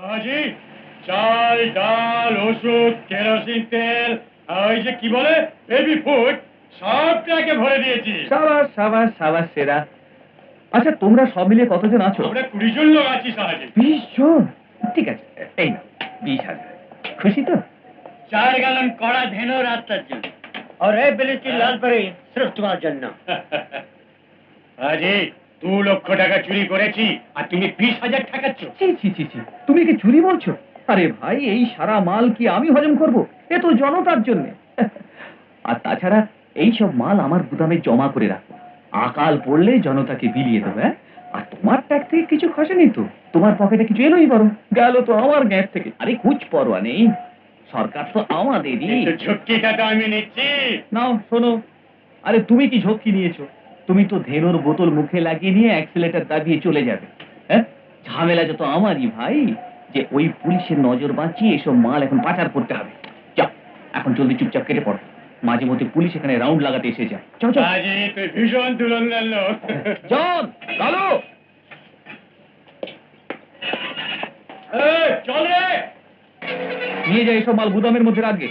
কাজী চাল ডাল ওষুধ কেরোসিন তেল আর ওই যে কি বলে বেবি ফুড সব ট্রাকে ভরে দিয়েছি। সাবাস সাবাস সাবাস সেরা। আচ্ছা তোমরা সব মিলে কতজন আছো? আমরা 20 জন লোক আছি সাহায্যে। 20 জন? ঠিক আছে, এই না 20,000। খুশি তো? 4 गैलन कड़ा धेनो रास्ताর জন্য और ए बिलिटी लाल परी सिर्फ তোমার জন্য। কাজী 2 লক্ষ টাকা চুরি করেছি আর তুমি 20,000 ঠকাচ্ছ। ছি ছি ছি ছি, তুমি কি চুরি বলছো? আরে ভাই, এই সারা মাল কি আমি হজম করব? এ তো জনতার জন্য। আর তাছাড়া এই সব মাল আমার গুদামে জমা করে রাখো, আকাল পড়লে জনতাকে বিলিয়ে দেবে। আর তোমার ট্যাক্স থেকে কিছু খসেনি তো, তোমার পকেটে কিছু এলোই বরং, গেল তো আমার গ্যাস থেকে। আরে কুছ পরোয়া নেই, সরকার তো আমাদেরই। কিন্তু ঝক্কিটা তো আমি নিচ্ছি। নাও শোনো, আরে তুমি কি ঝক্কি নিয়েছো? তুমি তো ধেনুর বোতল মুখে লাগিয়ে নিয়ে অ্যাক্সিলেটর দাবিয়ে চলে যাবে। হ্যাঁ, ঝামেলা যত আমারই ভাই, যে ওই পুলিশের নজর বাঁচিয়ে এসব মাল এখন পাচার করতে হবে। যাও এখন জলদি চুপচাপ কেটে পড়ো, মাঝে মধ্যে পুলিশ এখানে রাউন্ড লাগাতে এসে যায়। চল চল। কাজী তুই ভীষণ ধুরন্ধর লোক। জন কালো, চল রে। নিয়ে যায় এসব মাল গুদামের মধ্যে রাখবে।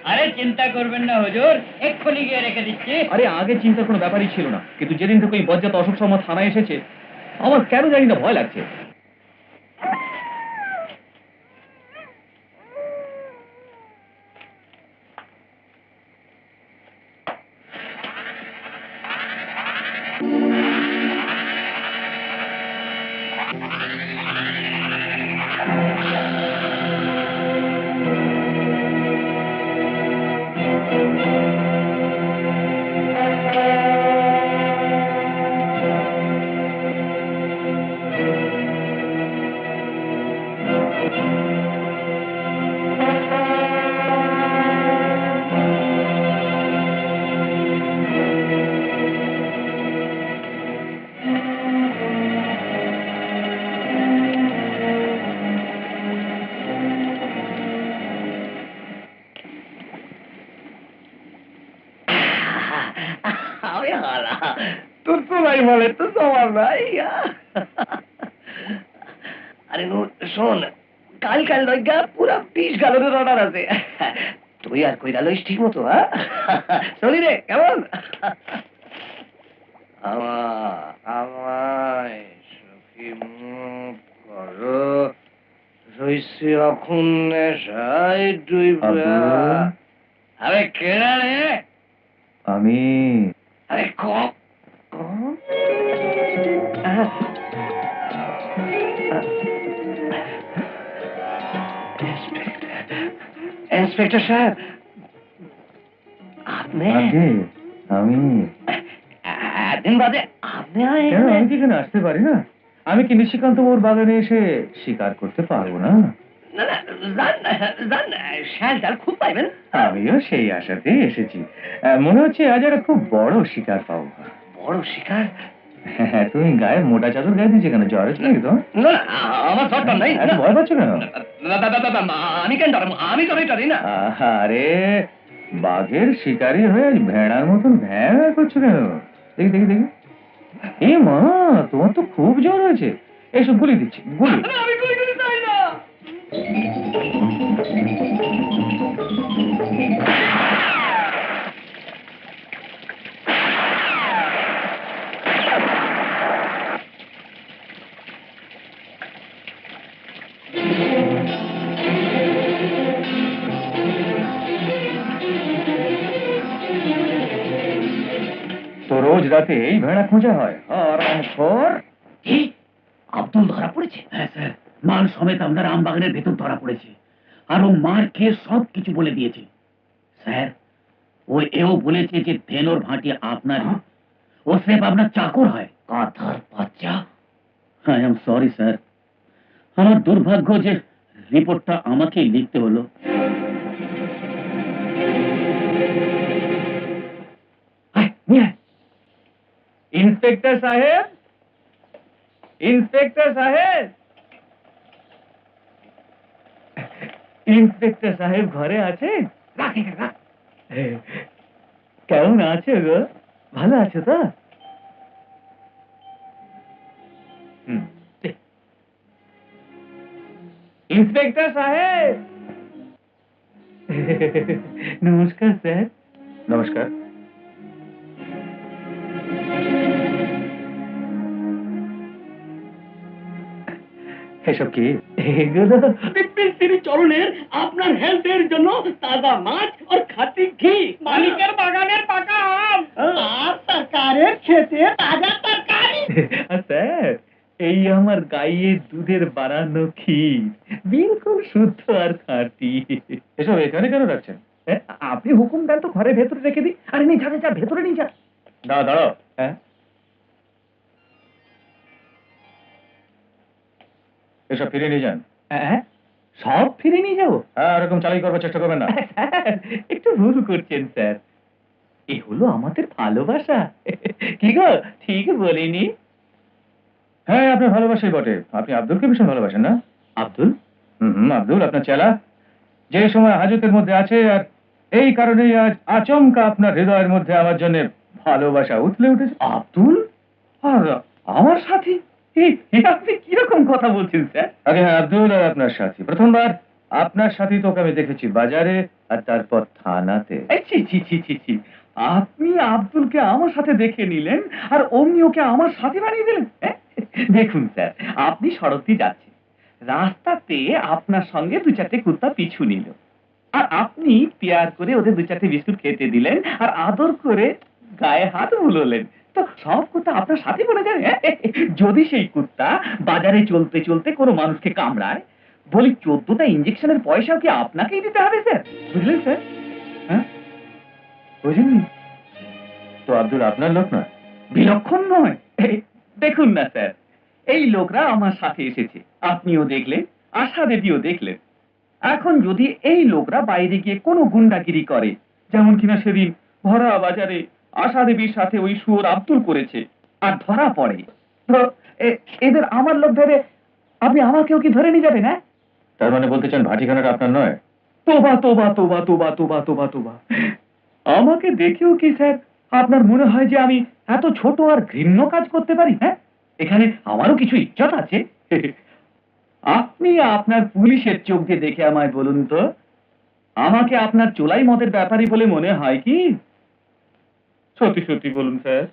আরে চিন্তা করবেন না হুজুর, এক্ষুনি গিয়ে রেখে দিচ্ছি। আরে আগে চিন্তার কোনো ব্যাপারই ছিল না, কিন্তু যেদিন থেকে ওই বজ্জাত অশোক শর্মা থানায় এসেছে, আমার কেন জানি না ভয় লাগছে। তোর তো নাই বলে তো সবার নাই। আরে নূর শোন, কাল লজ্ঞা পুরা 20 গ্যালনের অর্ডার আছে। তুই আর কইরা লইস ঠিক মতো। হ্যাঁ চলি রে, কেমন? আমায় সুখী মুখ করো, রইছি এখন নেশায় ডুইবা। আরে কেডা রে? আমি। আরে কম ইন্সপেক্টর সাহেব, আপনি? আমি একদিন বাদে আপনি? আমি কি এখানে আসতে পারি না? আমি কি নিশিকান্ত ওর বাগানে এসে শিকার করতে পারবো না? খুব পাইবেন। আমিও সেই আশাতেই এসেছি। মনে হচ্ছে আজ একটা খুব বড় শিকার পাবো। বড় শিকার? হ্যাঁ, তুমি গায়ে মোটা চাদর গায়ে দিয়েছে কেন? জ্বর এসে নাকি তোমার? না, আমার জ্বরটা নাই। ভয় পাচ্ছ কেন? আমি কেন ডরাবো? আমি তো ডরি না। আরে বাঘের শিকারি হয়ে আজ ভেড়ার মতন ভ্যাঁ করছো কেন? দেখি দেখি দেখি। এ মা, তোমার তো খুব জ্বর হয়েছে। এসব গুলি দিচ্ছি, গুলি। আমি গুলি গুলি চাই না। তো রোজ রাতে এই ভেড়া খোঁজা হয়? আরামখোর। কি? আব্দুল ধরা পড়েছে? হ্যাঁ স্যার, মাল সমেত আপনার আমবাগানের ভেতর ধরা পড়েছে। আর ও মার খেয়ে সব কিছু বলে দিয়েছে। স্যার, ও এও বলেছে যে ধেনুর ভাটি আপনার, ও স্রেফ আপনার চাকর হয়। কাঁথার বাচ্চা। আই এম সরি স্যার, আমার দুর্ভাগ্য যে রিপোর্টটা আমাকেই লিখতে হলো। ইন্সপেক্টর সাহেব, ইন্সপেক্টর সাহেব, ইন্সপেক্টর সাহেব ঘরে আছে? কেমন আছো গো? ভালো আছো তো? ইন্সপেক্টর সাহেব। নমস্কার স্যার। নমস্কার। এসব কি? এগুলো শ্রী চরণের আপনার হেলথের জন্য তাজা মাছ আর খাঁটি ঘি, মালিকের বাগানের পাকা আম আর সরকারের খেতে তাজা তরকারি। স্যার, এই আমার গাইয়ের দুধের বানানো ক্ষীর, বিলকুল শুদ্ধ আর খাঁটি। এসব এখানে কেন রাখছেন? আপনি হুকুম দেন তো ঘরের ভেতরে রেখে দিই। আরে নিয়ে যা যা, ভেতরে নিয়ে যা। দাঁড়াও। হ্যাঁ, এসব ফিরে নিয়ে যান। হ্যাঁ, সব ফিরে নিয়ে যাবো? হ্যাঁ, এরকম চালাই করবার চেষ্টা করবেন না। একটু ভুল করছেন স্যার, এ হলো আমাদের ভালোবাসা। কি গো, ঠিক বলিনি? হ্যাঁ, আপনার ভালোবাসাই বটে। আপনি আব্দুলকে ভীষণ ভালোবাসেন না? আব্দুল? আব্দুল আপনার চেলা, যে সময় হাজতের মধ্যে আছে, আর এই কারণেই আজ আচমকা আপনার হৃদয়ের মধ্যে আমার জন্য ভালোবাসা উথলে উঠেছে। আব্দুল আর আমার সাথী? আপনি কিরকম কথা বলছেন স্যার? আগে হ্যাঁ, আব্দুল আর আপনার সাথী। প্রথমবার আপনার সাথী তোকে আমি দেখেছি বাজারে, আর তারপর থানাতে। ছি ছি ছি ছি ছি, আপনি আব্দুলকে আমার সাথে দেখে নিলেন আর অমনি ওকে আমার সাথে বানিয়ে দিলেন। দেখুন স্যার, আপনি সড়ক দিয়ে যাচ্ছেন, রাস্তাতে আপনার সঙ্গে দু চারটে কুত্তা পিছু নিল, আর আপনি পেয়ার করে ওদের দু চারটে বিস্কুট খেতে দিলেন আর আদর করে গায়ে হাত বুলোলেন। তো সব কুত্তা আপনার সাথে বলে যায়। যদি সেই কুত্তা বাজারে চলতে চলতে কোনো মানুষকে কামড়ায়, বলি 14টা ইঞ্জেকশনের পয়সাও কি আপনাকেই দিতে হবে স্যার? বুঝলেন স্যার? হ্যাঁ, বুঝেননি তো? আব্দুল আপনার লোক নয়? বিলক্ষণ নয়। দেখুন না স্যার, এই লোকরা আমার সাথে এসেছে, আপনিও দেখলেন, আশা দেবীও দেখলেন। এখন যদি এই লোকরা বাইরে গিয়ে কোনো গুন্ডাগিরি করে, যেমন কিনা সেদিন ভরা বাজারে আশা দেবীর সাথে ওই শুয়োর আব্দুল করেছে, আর ধরা পড়ে, তো এদের আমার লোক ভেবে আপনি আমাকেও কি ধরে নিয়ে যাবেন? হ্যাঁ, তার মানে বলতে চান ভাটিখানাটা আপনার নয়? তোবা তোবা তোবা তোবা তোবা তোবা তোবা, আমাকে দেখেও কি স্যার আপনার মনে হয় যে আমি এত ছোট আর ঘৃণ্য কাজ করতে পারি? হ্যাঁ, এখানে আমারও কিছু ইজ্জত আছে। আপনি আপনার পুলিশের চোখ দিয়ে দেখে আমায় বলুন তো, আমাকে আপনার চোলাই মদের ব্যাপারী বলে মনে হয় কি? সত্যি সত্যি বলুন স্যার।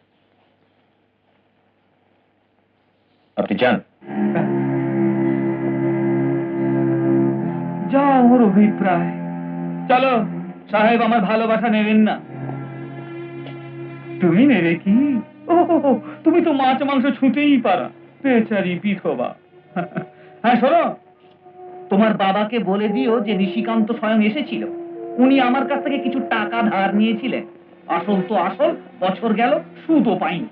আপনি যান। যা ওর অভিপ্রায়। চলো সাহেব, আমার ভালোবাসা নেবেন না? তুমি নেবে কি? ও, তুমি তো মাছ মাংস ছুঁতেই পারা, বেচারি বিধবা। হ্যাঁ শোনো, তোমার বাবাকে বলে দিও যে নিশিকান্ত স্বয়ং এসেছিল, উনি আমার কাছ থেকে কিছু টাকা ধার নিয়েছিলেন, আসল তো আসল, বছর গেল সুদও পাইনি।